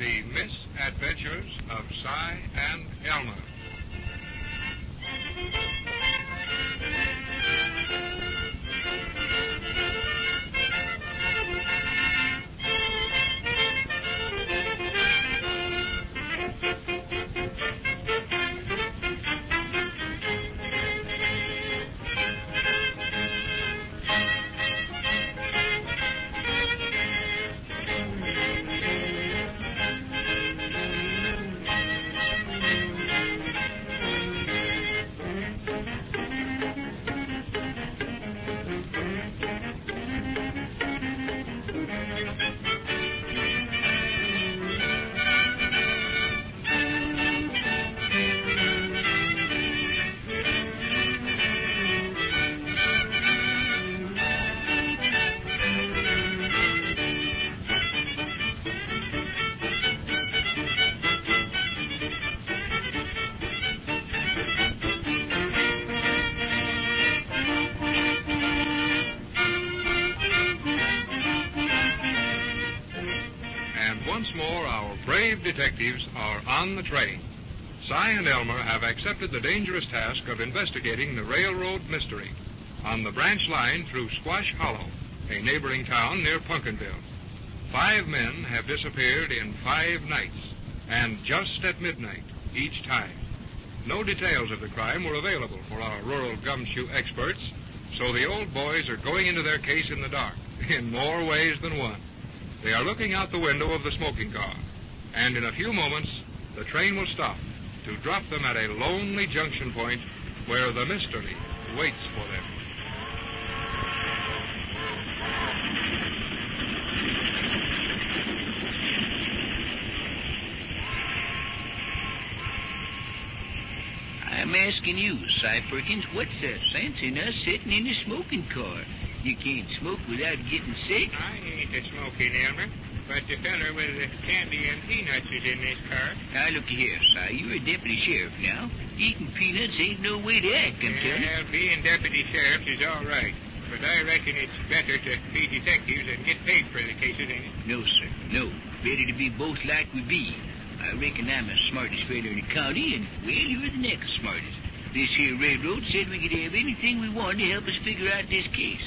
The Misadventures of Cy and Elmer. Once more, our brave detectives are on the train. Cy and Elmer have accepted the dangerous task of investigating the railroad mystery on the branch line through Squash Hollow, a neighboring town near Pumpkinville. 5 men have disappeared in 5 nights, and just at midnight each time. No details of the crime were available for our rural gumshoe experts, so the old boys are going into their case in the dark, in more ways than one. They are looking out the window of the smoking car, and in a few moments, the train will stop to drop them at a lonely junction point where the mystery waits for them. I'm asking you, Cy Perkins, what's the sense in us sitting in a smoking car? You can't smoke without getting sick. I ain't a-smoking, Elmer, but the feller with the candy and peanuts is in this car. Now, look here, Cy. You're a deputy sheriff now. Eating peanuts ain't no way to act, I'm telling you. Well, being deputy sheriff is all right, but I reckon it's better to be detectives and get paid for the cases, ain't it? No, sir, no. Better to be both like we be. I reckon I'm the smartest feller in the county, and, well, you're the next smartest. This here railroad said we could have anything we wanted to help us figure out this case.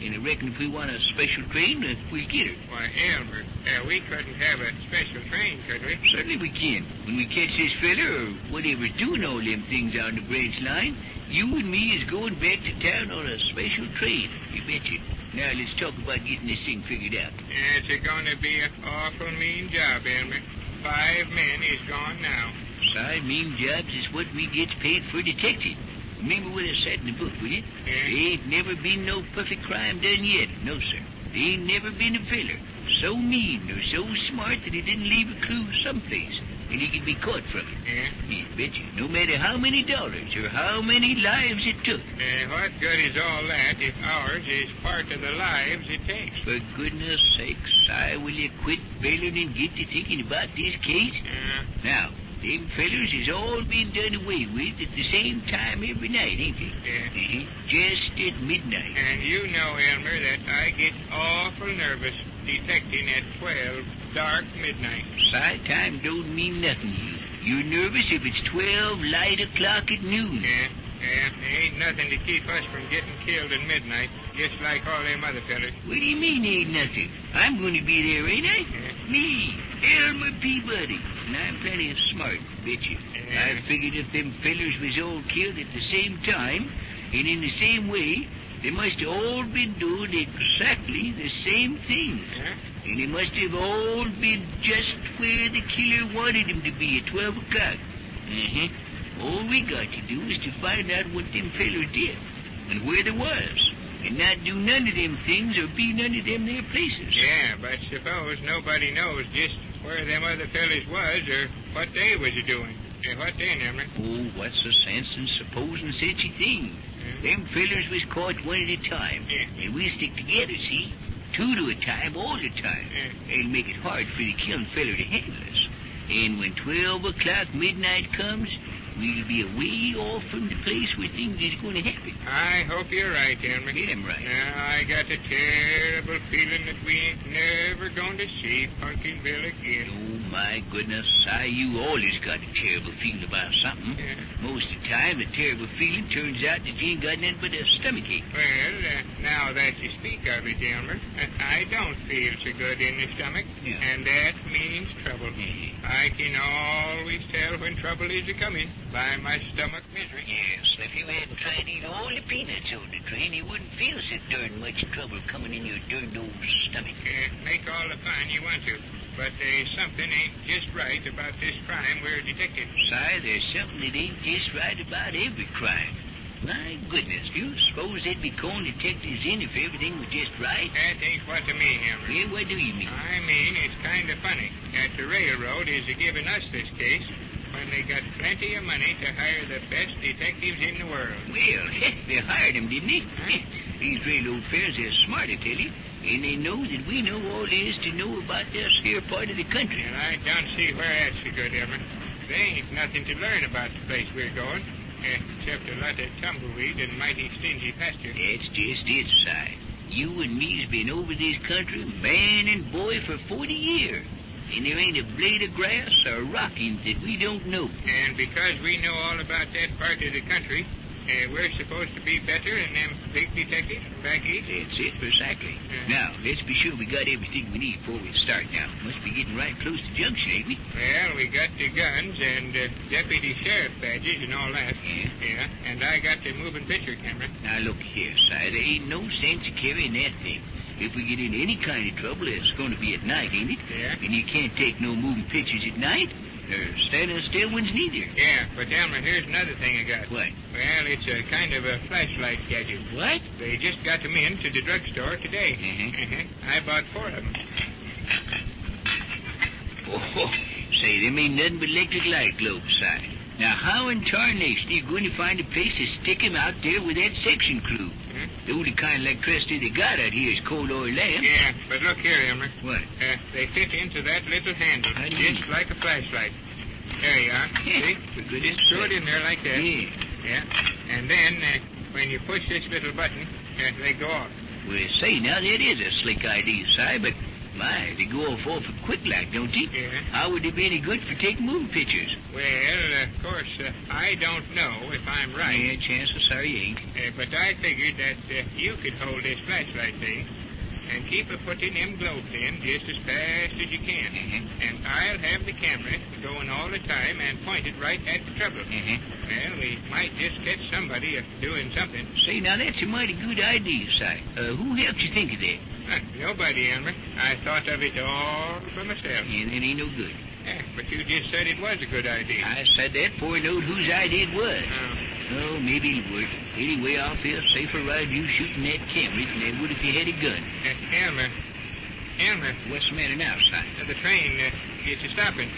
And I reckon if we want a special train, we'll get her. Why, Elmer, we couldn't have a special train, could we? Certainly we can. When we catch this fella, or whatever's doing all them things on the branch line, you and me is going back to town on a special train. You betcha. Now let's talk about getting this thing figured out. It's going to be an awful mean job, Elmer. 5 men is gone now. 5 mean jobs is what we gets paid for detecting. Remember what I said in the book, will you? Yeah. There ain't never been no perfect crime done yet. No, sir. There ain't never been a feller so mean or so smart that he didn't leave a clue someplace, and he could be caught from it. Yeah? Betcha. No matter how many dollars or how many lives it took. What good is all that if ours is part of the lives it takes? For goodness sakes, Si, will you quit bailing and get to thinking about this case? Now, them fellers has all been done away with at the same time every night, ain't they? Yeah. Just at midnight. And you know, Elmer, that I get awful nervous detecting at 12 dark midnight. Si, time don't mean nothing to you. You're nervous if it's 12 light o'clock at noon. Yeah. There ain't nothing to keep us from getting killed at midnight, just like all them other fellers. What do you mean ain't nothing? I'm going to be there, ain't I? Yeah. Me, Elmer Peabody. And I'm plenty of smart, betcha. Yeah. I figured if them fellers was all killed at the same time, and in the same way, they must have all been doing exactly the same thing. Yeah? And they must have all been just where the killer wanted them to be at 12 o'clock. All we got to do is to find out what them fellers did, and where they was, and not do none of them things or be none of them their places. Yeah, but suppose nobody knows just where them other fellers was or what they was doing. What then, Elmer? Oh, what's the sense in supposing such a thing? Them fellers was caught one at a time, and we stick together, see? 2 to a time, all the time. It'll make it hard for the killing feller to handle us. And when 12 o'clock midnight comes, we'll be away off from the place where things is going to happen. I hope you're right, Elmer. Damn right. Now, I got a terrible feeling that we ain't never going to see Pumpkinville again. Oh, my goodness, Si, you always got a terrible feeling about something. Yeah. Most of the time, the terrible feeling turns out that you ain't got nothing but a stomachache. Well, now that you speak of it, Elmer, I don't feel so good in the stomach, Yeah. and that means trouble. I can always tell when trouble is a-coming by my stomach misery. Yes, if you hadn't tried to eat all the peanuts on the train, you wouldn't feel so darn much trouble coming in your darn old stomach. Make all the fun you want to, but something ain't just right about this crime we're detecting. Si, there's something that ain't just right about every crime. My goodness, do you suppose they'd be calling detectives in if everything was just right? That ain't what I mean, Elmer. Yeah, what do you mean? I mean, it's kind of funny that the railroad is giving us this case when they got plenty of money to hire the best detectives in the world. Well, they hired him, didn't they? These railroad fairs are smart, I tell you. And they know that we know all there is to know about this here part of the country. And I don't see where that's so good, Elmer. There ain't nothing to learn about the place we're going, except a lot of tumbleweed and mighty stingy pasture. That's just it, Si. You and me's been over this country, man and boy, for 40 years. And there ain't a blade of grass or rockings that we don't know. And because we know all about that part of the country, we're supposed to be better than them big detectives back east. That's it, precisely. Now, let's be sure we got everything we need before we start now. Must be getting right close to junction, ain't we? Well, we got the guns and deputy sheriff badges and all that. Yeah? And I got the moving picture camera. Now, look here, Si. There ain't no sense of carrying that thing. If we get in any kind of trouble, it's going to be at night, ain't it? Yeah. And you can't take no moving pictures at night, or standing still ones neither. Yeah, but Elmer, here's another thing I got. What? Well, it's a kind of a flashlight gadget. What? They just got them in to the drugstore today. I bought 4 of them. Oh, say, them ain't nothing but electric light globes, Si. Now, how in tarnation are you going to find a place to stick 'em out there with that section clue? The only kind of electricity they got out here is coal oil lamp. Yeah, but look here, Elmer. What? They fit into that little handle, I know. just like a flashlight. There you are. See? For goodness Just screw it sake. in there like that. Yeah. Yeah. And then, when you push this little button, they go off. Well, say, now, that is a slick idea, Si, but, my, they go off awful quick like, don't they? Yeah. How would they be any good for taking moving pictures? Well, of course, I don't know if I'm right. Yeah, chances are you ain't. But I figured that you could hold this flashlight thing and keep putting them globes in just as fast as you can. And I'll have the camera going all the time and pointed right at the trouble. Well, we might just catch somebody doing something. Say, now, that's a mighty good idea, Si. Who helped you think of that? Nobody, Elmer. I thought of it all by myself. Yeah, that ain't no good. But you just said it was a good idea. I said that before I knowed whose idea it was. Oh. Oh, maybe it'll work. Anyway, I'll feel safer around you shooting that camera than I would if you had a gun. Elmer, What's the matter now, Si? the train, it's a-stopping.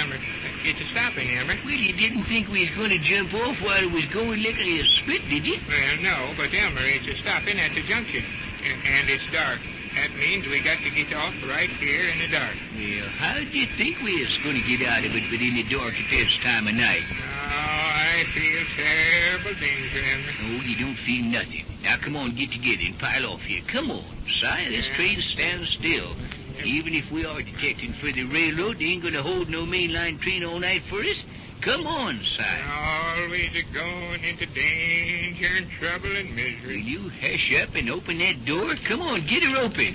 Elmer, it's a-stopping, Elmer. Well, you didn't think we was going to jump off while it was going like a split, did you? Well, no, but Elmer, it's a-stopping at the junction. And it's dark. That means we got to get off right here in the dark. Well, how'd you think we was going to get out of it but in the dark at this time of night? Oh, I feel terrible danger, Elmer. Oh, you don't feel nothing. Now, come on, get together and pile off here. Come on. Si, this train stands still. Even if we are detecting for the railroad, they ain't going to hold no mainline train all night for us. Come on, Si. Always going into danger and trouble and Will misery. you hush up and open that door? Come on, get her open.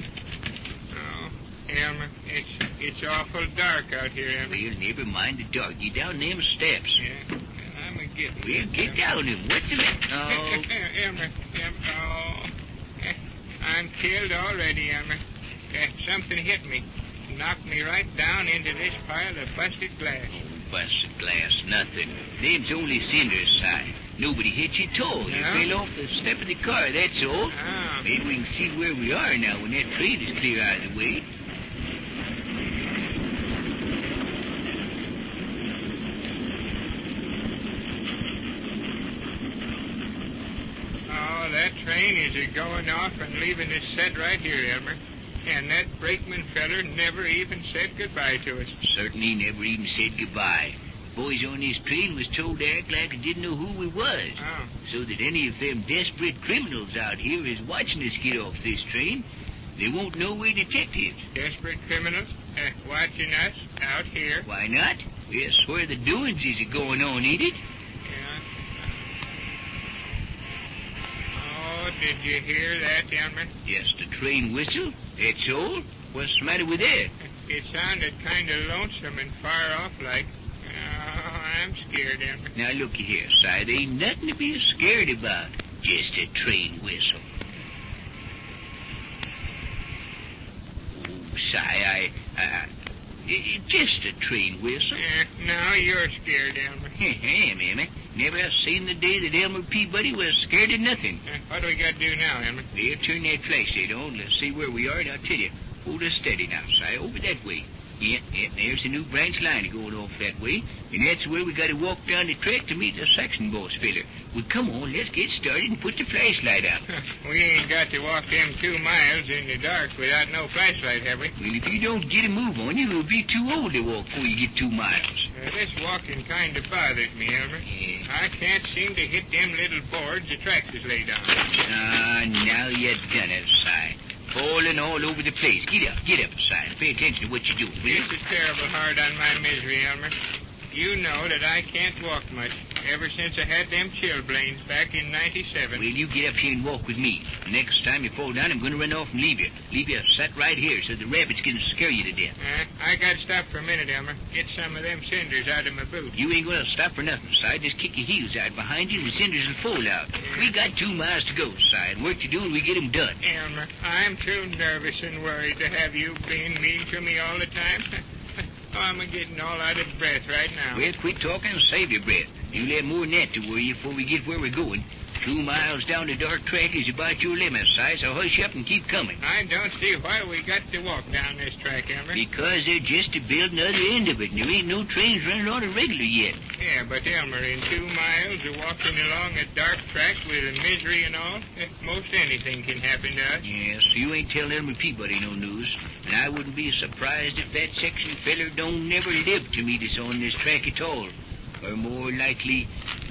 Oh, Elmer, it's awful dark out here, Elmer. Well, never mind the dark. Get down them steps. Yeah, I'm getting. Well, get down them. What's the matter? Oh, Elmer, I'm killed already, Elmer. Something hit me. Knocked me right down into this pile of busted glass. busted glass, nothing. Them's only cinders, Si. Nobody hit you at all. You No? fell off the step of the car, that's all. Oh. Maybe we can see where we are now when that train is clear out of the way. Oh, that train is going off and leaving us set right here, Elmer. And that brakeman feller never even said goodbye to us. Certainly never even said goodbye. Boys on this train was told to act like they didn't know who we was. Oh. So that any of them desperate criminals out here is watching us get off this train, they won't know we're detectives. Desperate criminals watching us out here. Why not? That's where the doings is going on, ain't it? Yeah. Oh, did you hear that, Elmer? Just a train whistle, that's all. What's the matter with that? It sounded kind of lonesome and far off like. Oh, I'm scared, Elmer. Now, looky here, Si. There ain't nothing to be scared about. Just a train whistle. Oh, Si, just a train whistle. Now you're scared, Elmer. Mammy. Never have seen the day that Elmer Peabody was scared of nothing. What do we got to do now, Elmer? Well, turn that flashlight on. Let's see where we are, and I'll tell you. Hold us steady now, Si. Over that way. Yeah, there's the new branch line going off that way, and that's where we got to walk down the track to meet the section boss fella. Well, come on, let's get started and put the flashlight out. We ain't got to walk them 2 miles in the dark without no flashlight, have we? Well, if you don't get a move on you, you'll be too old to walk before you get 2 miles. This walking kind of bothers me, Elmer. Yeah. I can't seem to hit them little boards the tracks is laid on. Now you done it, Si. Falling all over the place. Get up, Si. Pay attention to what you're doing, will you? This is terrible hard on my misery, Elmer. You know that I can't walk much ever since I had them chilblains back in 97. Well, you get up here and walk with me. Next time you fall down, I'm going to run off and leave you. Leave you sat right here so the rabbits can scare you to death. I got to stop for a minute, Elmer. Get some of them cinders out of my boot. You ain't going to stop for nothing, Si. Just kick your heels out behind you and the cinders will fall out. We got 2 miles to go, Si, and work to do and we get 'em done. Elmer, I'm too nervous and worried to have you being mean to me all the time. Oh, I'm getting all out of breath right now. Well, quit talking and save your breath. You'll have more than that to worry you before we get where we're going. 2 miles down the dark track is about your limit, Si, so hush up and keep coming. I don't see why we got to walk down this track, Elmer. Because they're just to build another end of it, and there ain't no trains running on it regular yet. Yeah, but Elmer, in 2 miles of walking along a dark track with misery and all, most anything can happen to us. Yes, so you ain't telling Elmer Peabody no news. And I wouldn't be surprised if that section feller don't never live to meet us on this track at all. Or more likely,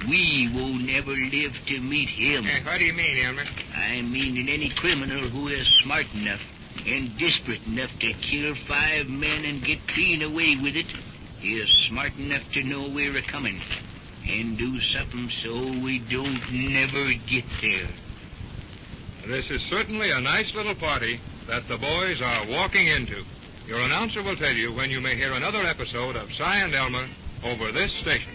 we won't never live to meet him. What do you mean, Elmer? I mean that any criminal who is smart enough and desperate enough to kill 5 men and get clean away with it is smart enough to know we're a-coming and do something so we don't never get there. This is certainly a nice little party that the boys are walking into. Your announcer will tell you when you may hear another episode of Si and Elmer over this station.